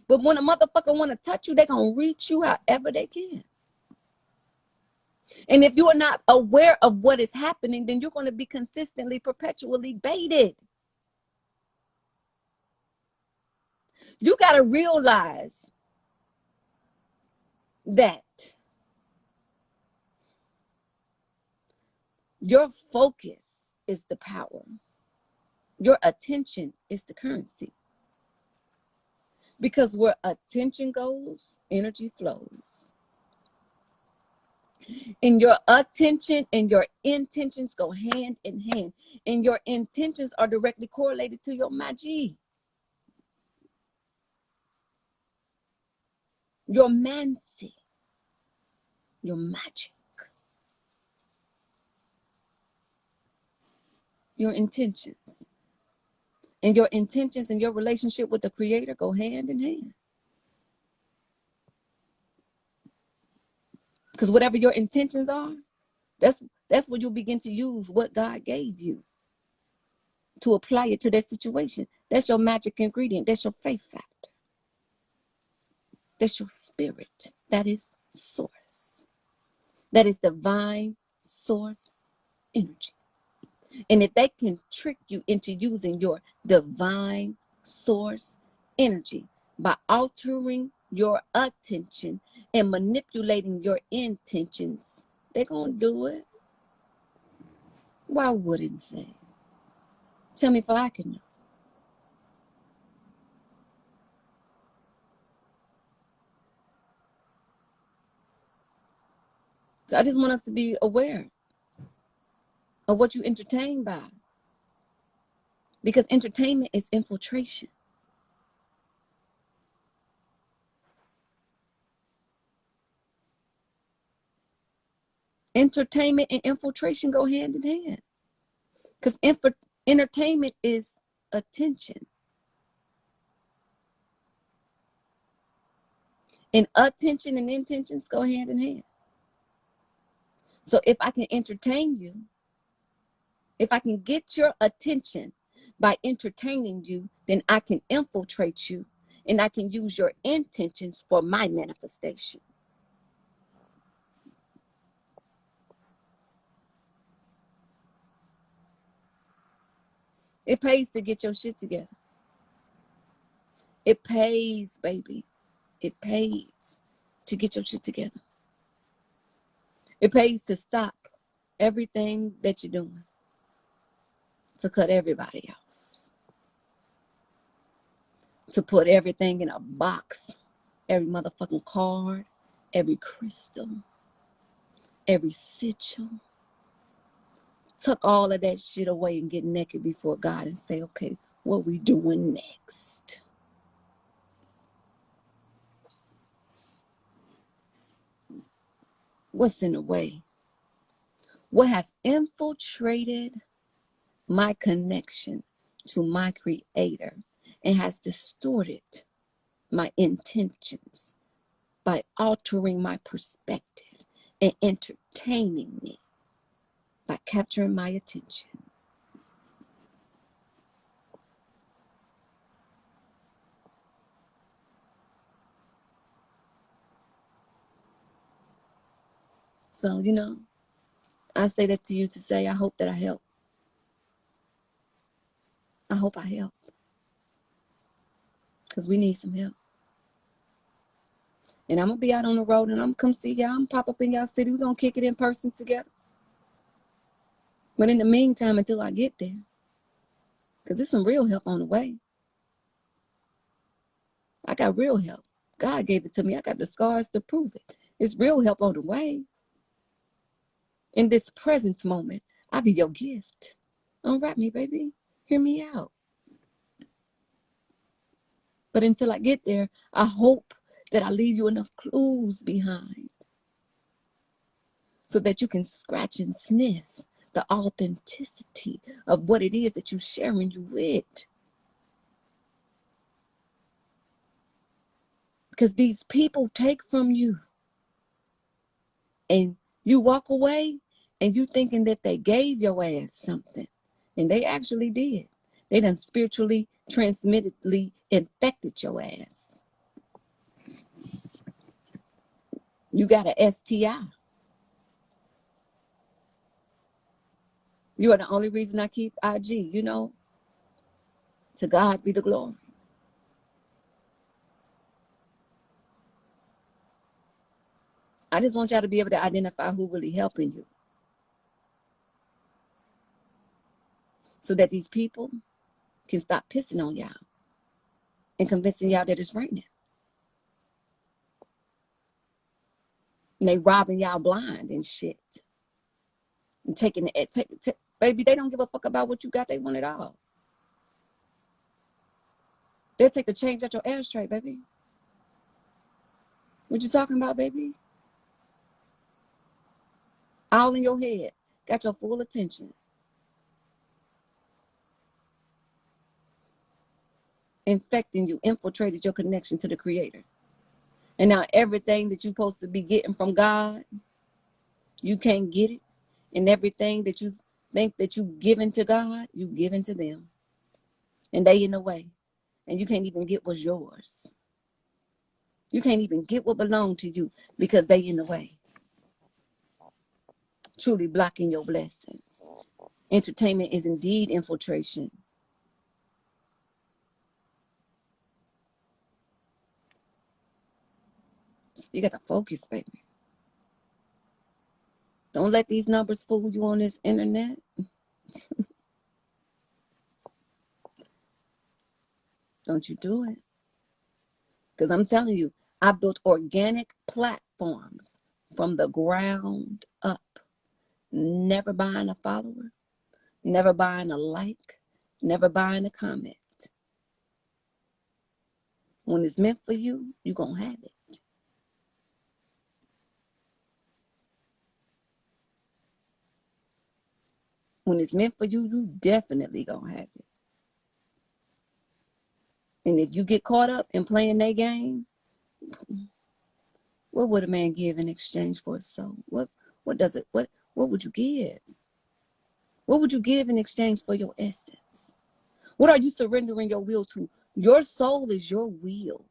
But when a motherfucker want to touch you, they gonna reach you however they can. And if you are not aware of what is happening, then you're going to be consistently, perpetually baited. You got to realize that your focus is the power. Your attention is the currency. Because where attention goes, energy flows. And your attention and your intentions go hand in hand. And your intentions are directly correlated to your magie. Your mancy. Your magic. Your intentions. And your intentions and your relationship with the Creator go hand in hand. Because whatever your intentions are, that's where you'll begin to use what God gave you to apply it to that situation. That's your magic ingredient. That's your faith factor. That's your spirit. That is source. That is divine source energy. And if they can trick you into using your divine source energy by altering your attention and manipulating your intentions, they're going to do it. Why wouldn't they? Tell me if I can know. So I just want us to be aware of what you entertain by. Because entertainment is infiltration. Entertainment and infiltration go hand in hand. Because entertainment is attention. And attention and intentions go hand in hand. So if I can entertain you, if I can get your attention by entertaining you, then I can infiltrate you and I can use your intentions for my manifestation. It pays to get your shit together. It pays, baby. It pays to get your shit together. It pays to stop everything that you're doing, to cut everybody off, to put everything in a box, every motherfucking card, every crystal, every sigil. Tuck all of that shit away and get naked before God and say, okay, what we doing next? What's in the way? What has infiltrated my connection to my Creator and has distorted my intentions by altering my perspective and entertaining me by capturing my attention? So, I say that to you to say, I hope that I help. I hope I help. Because we need some help. And I'm going to be out on the road and I'm going to come see y'all. I'm going to pop up in y'all city. We're going to kick it in person together. But in the meantime, until I get there, because there's some real help on the way. I got real help. God gave it to me. I got the scars to prove it. It's real help on the way. In this present moment, I'll be your gift. Unwrap me, baby. Hear me out. But until I get there, I hope that I leave you enough clues behind so that you can scratch and sniff the authenticity of what it is that you're sharing you with. Because these people take from you and you walk away and you thinking that they gave your ass something. And they actually did. They done spiritually, transmittedly infected your ass. You got an STI. You are the only reason I keep IG, To God be the glory. I just want y'all to be able to identify who really helping you. So that these people can stop pissing on y'all and convincing y'all that it's raining. And they robbing y'all blind and shit. And taking it, baby, they don't give a fuck about what you got. They want it all. They'll take the change out your ashtray, baby. What you talking about, baby? All in your head. Got your full attention. Infecting you, infiltrated your connection to the Creator. And now everything that you're supposed to be getting from God, you can't get it. And everything that you think that you giving to God, you giving to them. And they in the way. And you can't even get what's yours. You can't even get what belonged to you because they in the way. Truly blocking your blessings. Entertainment is indeed infiltration. So you got to focus, baby. Don't let these numbers fool you on this internet. Don't you do it. Because I'm telling you, I built organic platforms from the ground up. Never buying a follower, never buying a like, never buying a comment. When it's meant for you, you're going to have it. When it's meant for you, you definitely going to have it. And if you get caught up in playing their game, what would a man give in exchange for his soul? What would you give? What would you give in exchange for your essence? What are you surrendering your will to? Your soul is your will.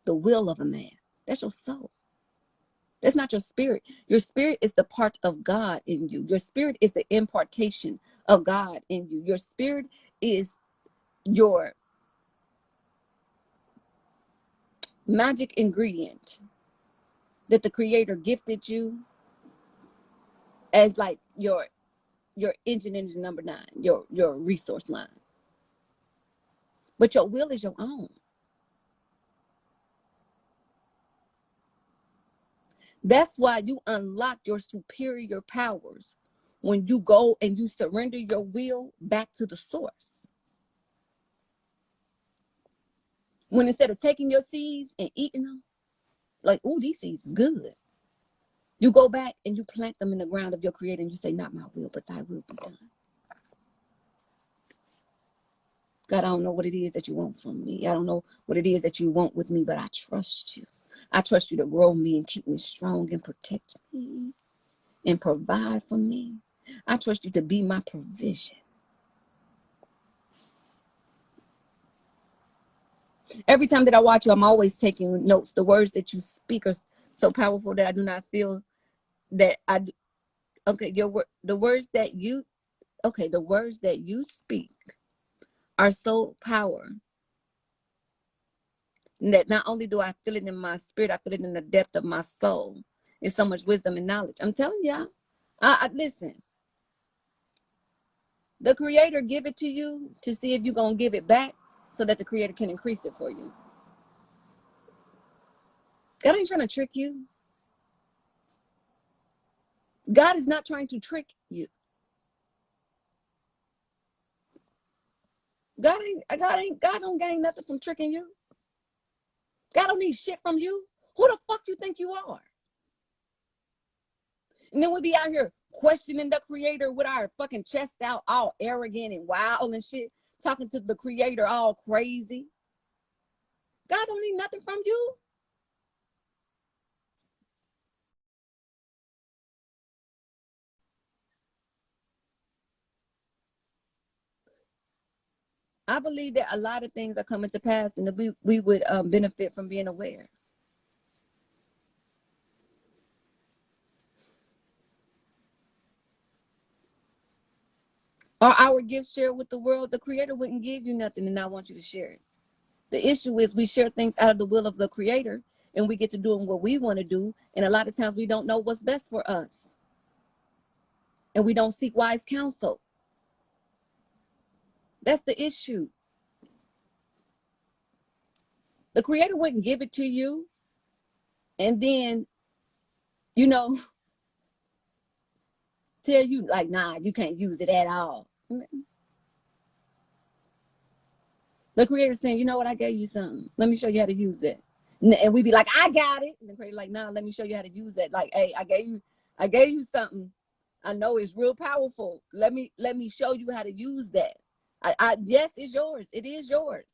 The will of a man. That's your soul. That's not your spirit. Your spirit is the part of God in you. Your spirit is the impartation of God in you. Your spirit is your magic ingredient that the Creator gifted you as like your engine number 9, your resource line. But your will is your own. That's why you unlock your superior powers when you go and you surrender your will back to the source. When instead of taking your seeds and eating them, like, oh, these seeds is good. You go back and you plant them in the ground of your Creator and you say, not my will, but thy will be done. God, I don't know what it is that you want from me. I don't know what it is that you want with me, but I trust you. I trust you to grow me and keep me strong and protect me and provide for me. I trust you to be my provision. Every time that I watch you, I'm always taking notes. The words that you speak are so powerful that I do not feel that okay, the words that you speak are so powerful that not only do I feel it in my spirit, I feel it in the depth of my soul. It's so much wisdom and knowledge. I'm telling y'all, listen, the Creator give it to you to see if you're going to give it back so that the Creator can increase it for you. God ain't trying to trick you. God is not trying to trick you. God don't gain nothing from tricking you. God don't need shit from you. Who the fuck you think you are? And then we be out here questioning the Creator with our fucking chest out, all arrogant and wild and shit, talking to the Creator all crazy. God don't need nothing from you. I believe that a lot of things are coming to pass and that we would benefit from being aware. Are our gifts shared with the world? The Creator wouldn't give you nothing and not want you to share it. The issue is we share things out of the will of the Creator and we get to doing what we want to do. And a lot of times we don't know what's best for us. And we don't seek wise counsel. That's the issue. The Creator wouldn't give it to you and then, tell you like, nah, you can't use it at all. The Creator saying, you know what, I gave you something. Let me show you how to use it. And we be like, I got it. And the Creator like, nah, let me show you how to use it. Like, hey, I gave you something. I know it's real powerful. Let me show you how to use that. Yes, it's yours. It is yours.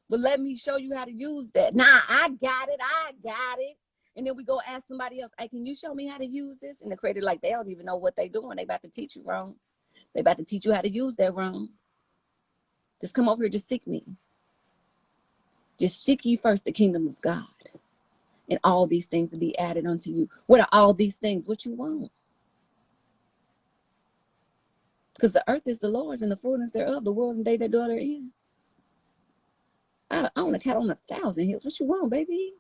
But let me show you how to use that. Nah, I got it. And then we go ask somebody else, hey, can you show me how to use this? And the Creator like, they don't even know what they're doing. They about to teach you wrong. They about to teach you how to use that wrong. Just come over here, just seek me. Just seek ye first the kingdom of God. And all these things will be added unto you. What are all these things? What you want? Because the earth is the Lord's and the fullness thereof, the world and they that dwell therein. I own a cat on 1,000 hills. What you want, baby?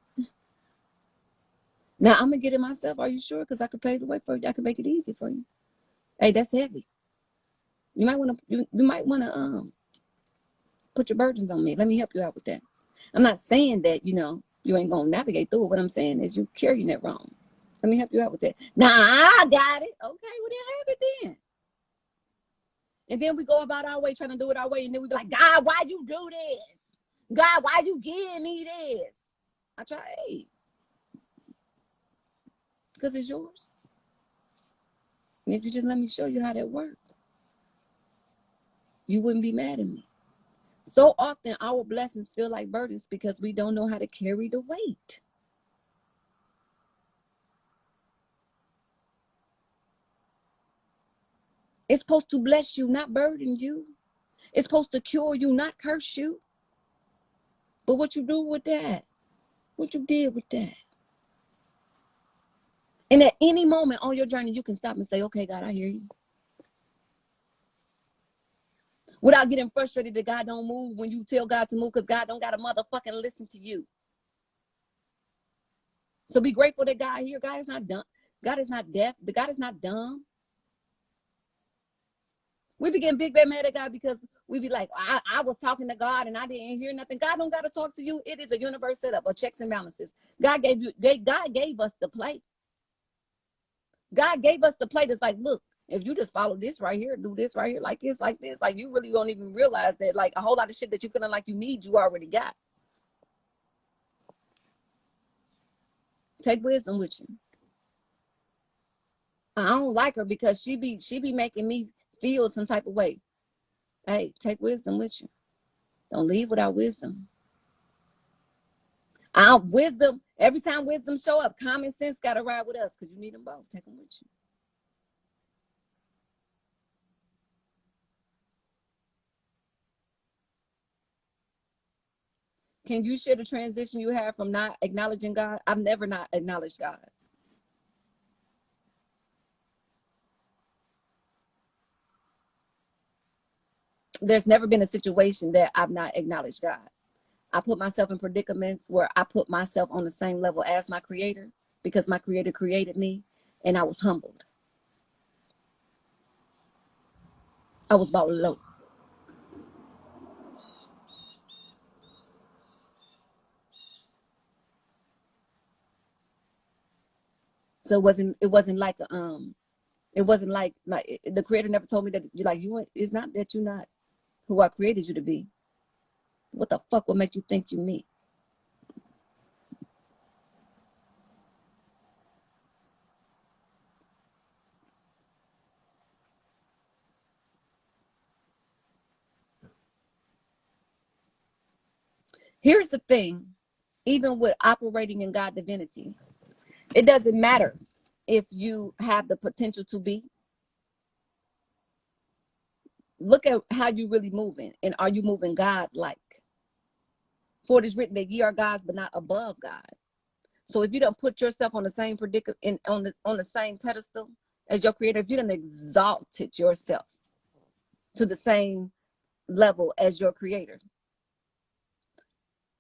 Now I'm gonna get it myself. Are you sure? Because I could pay the way for you. I could make it easy for you. Hey, that's heavy. You might want to put your burdens on me. Let me help you out with that. I'm not saying that you ain't gonna navigate through it. What I'm saying is you carrying it wrong. Let me help you out with that. Nah, I got it. Okay, well then have it then. And then we go about our way trying to do it our way, and then we be like, God, why you do this? God, why you give me this? I try, hey, because it's yours. And if you just let me show you how that works, you wouldn't be mad at me. So often our blessings feel like burdens because we don't know how to carry the weight. It's supposed to bless you, not burden you. It's supposed to cure you, not curse you. But what you do with that? What you did with that? And at any moment on your journey, you can stop and say, okay, God, I hear you. Without getting frustrated that God don't move when you tell God to move, because God don't got to motherfucking listen to you. So be grateful that God here. God is not dumb. God is not deaf. God is not dumb. We be getting big bad mad at God because we be like, I was talking to God and I didn't hear nothing. God don't got to talk to you. It is a universe setup of checks and balances. God gave us the plate. God gave us the plate. It's like, look, if you just follow this right here, do this right here, like this, like you really don't even realize that like a whole lot of shit that you feeling like you need, you already got. Take wisdom with you. I don't like her because she be making me feel some type of way. Hey, take wisdom with you. Don't leave without wisdom. Wisdom, every time wisdom show up, common sense got to ride with us because you need them both. Take them with you. Can you share the transition you have from not acknowledging God? I've never not acknowledged God. There's never been a situation that I've not acknowledged God. I put myself in predicaments where I put myself on the same level as my creator because my creator created me and I was humbled. I was brought low. So it wasn't like it wasn't like the creator never told me that it's not that you're not who I created you to be. What the fuck would make you think you me? Here's the thing, even with operating in God divinity, it doesn't matter if you have the potential to be. Look at how you really moving, and are you moving God like? For it is written that ye are gods, but not above God. So if you don't put yourself on the same predicament, on the same pedestal as your creator, if you don't exalted yourself to the same level as your creator,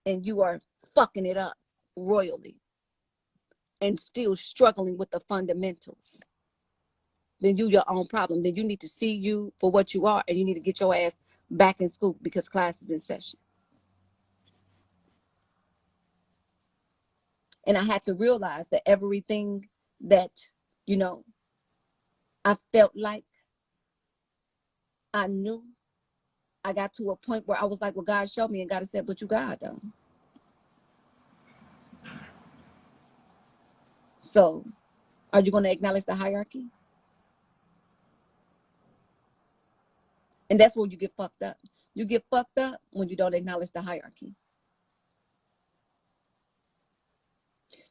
and you are fucking it up royally and still struggling with the fundamentals, then you your own problem. Then you need to see you for what you are, and you need to get your ass back in school because class is in session. And I had to realize that everything that, you know, I felt like I knew, I got to a point where I was like, well, God showed me, and God said, but you God though. So are you going to acknowledge the hierarchy? And that's where you get fucked up. You get fucked up when you don't acknowledge the hierarchy.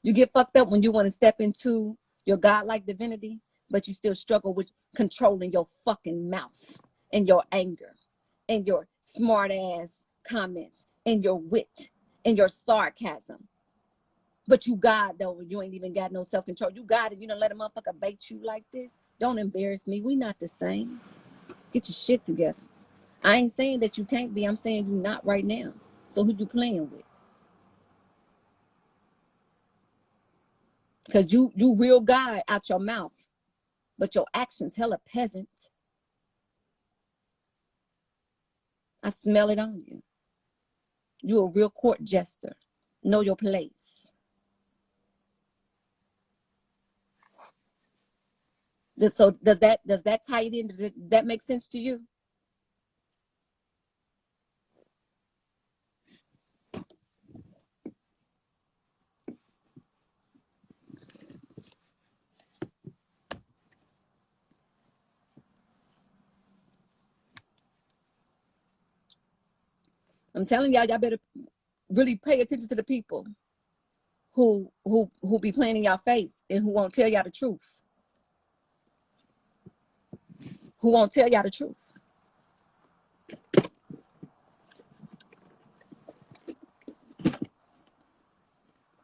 You get fucked up when you want to step into your godlike divinity, but you still struggle with controlling your fucking mouth and your anger and your smart ass comments and your wit and your sarcasm. But you God though, you ain't even got no self-control. You God and you don't let a motherfucker bait you like this. Don't embarrass me. We not the same. Get your shit together. I ain't saying that you can't be. I'm saying you not right now. So who you playing with? Because you real God out your mouth, but your actions hella peasant. I smell it on you. You a real court jester. Know your place. So does that tie it in? Does that make sense to you? I'm telling y'all better really pay attention to the people who be playing in y'all face and who won't tell y'all the truth. Who won't tell y'all the truth.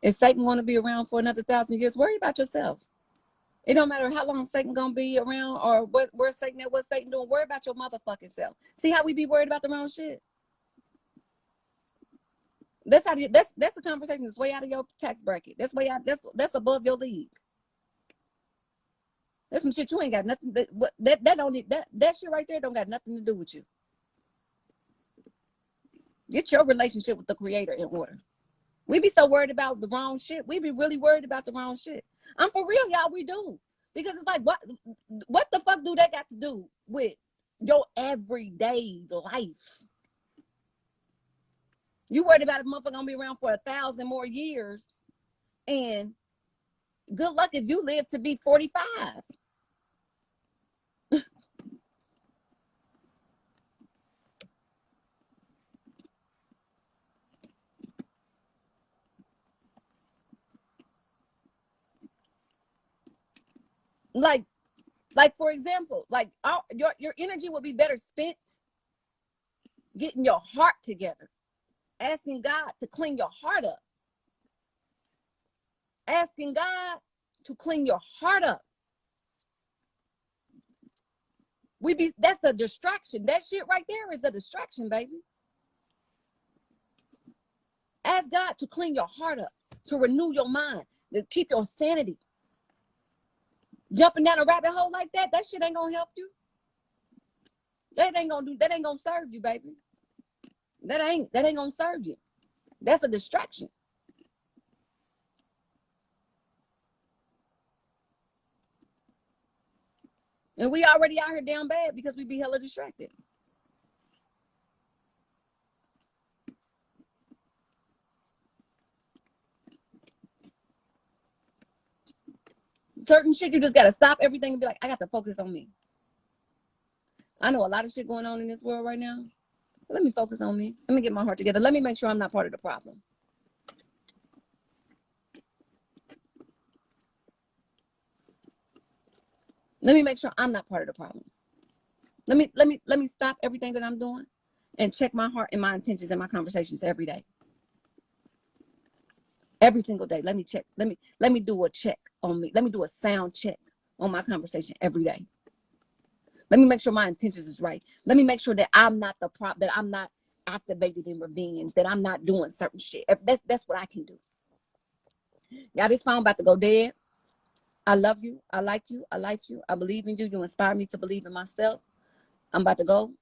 If Satan want to be around for another 1,000 years, worry about yourself. It don't matter how long Satan gonna be around or where Satan at, what Satan doing. Worry about your motherfucking self. See how we be worried about the wrong shit? That's a conversation that's way out of your tax bracket. That's way out. That's above your league. That's some shit you ain't got nothing. That don't need that shit right there don't got nothing to do with you. Get your relationship with the creator in order. We be so worried about the wrong shit. We be really worried about the wrong shit. I'm for real, y'all. We do, because it's like what the fuck do that got to do with your everyday life? You worried about a motherfucker gonna be around for 1,000 more years, and Good luck if you live to be 45. Like, for example, like your energy will be better spent getting your heart together, asking God to clean your heart up, asking God to clean your heart up. That's a distraction. That shit right there is a distraction, baby. Ask God to clean your heart up, to renew your mind, to keep your sanity. Jumping down a rabbit hole like that shit ain't gonna help you. That ain't gonna serve you, baby. That ain't gonna serve you. That's a distraction. And we already out here down bad because we be hella distracted. Certain shit, you just gotta stop everything and be like, I got to focus on me. I know a lot of shit going on in this world right now. Let me focus on me. Let me get my heart together. Let me make sure I'm not part of the problem. Let me make sure I'm not part of the problem. Let me stop everything that I'm doing and check my heart and my intentions and my conversations every day. Every single day. Let me check. Let me do a check on me. Let me do a sound check on my conversation every day. Let me make sure my intentions is right. Let me make sure that I'm not the prop, that I'm not activated in revenge, that I'm not doing certain shit. That's what I can do. Y'all, this phone about to go dead. I love you. I like you. I like you. I believe in you. You inspire me to believe in myself. I'm about to go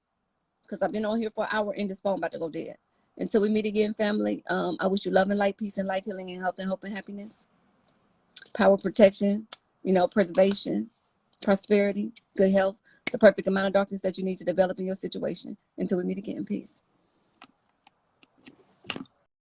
because I've been on here for an hour and this phone about to go dead. Until we meet again, family, I wish you love and light, peace and life, healing and health and hope and happiness. Power, protection, preservation, prosperity, good health, the perfect amount of darkness that you need to develop in your situation. Until we meet again, peace.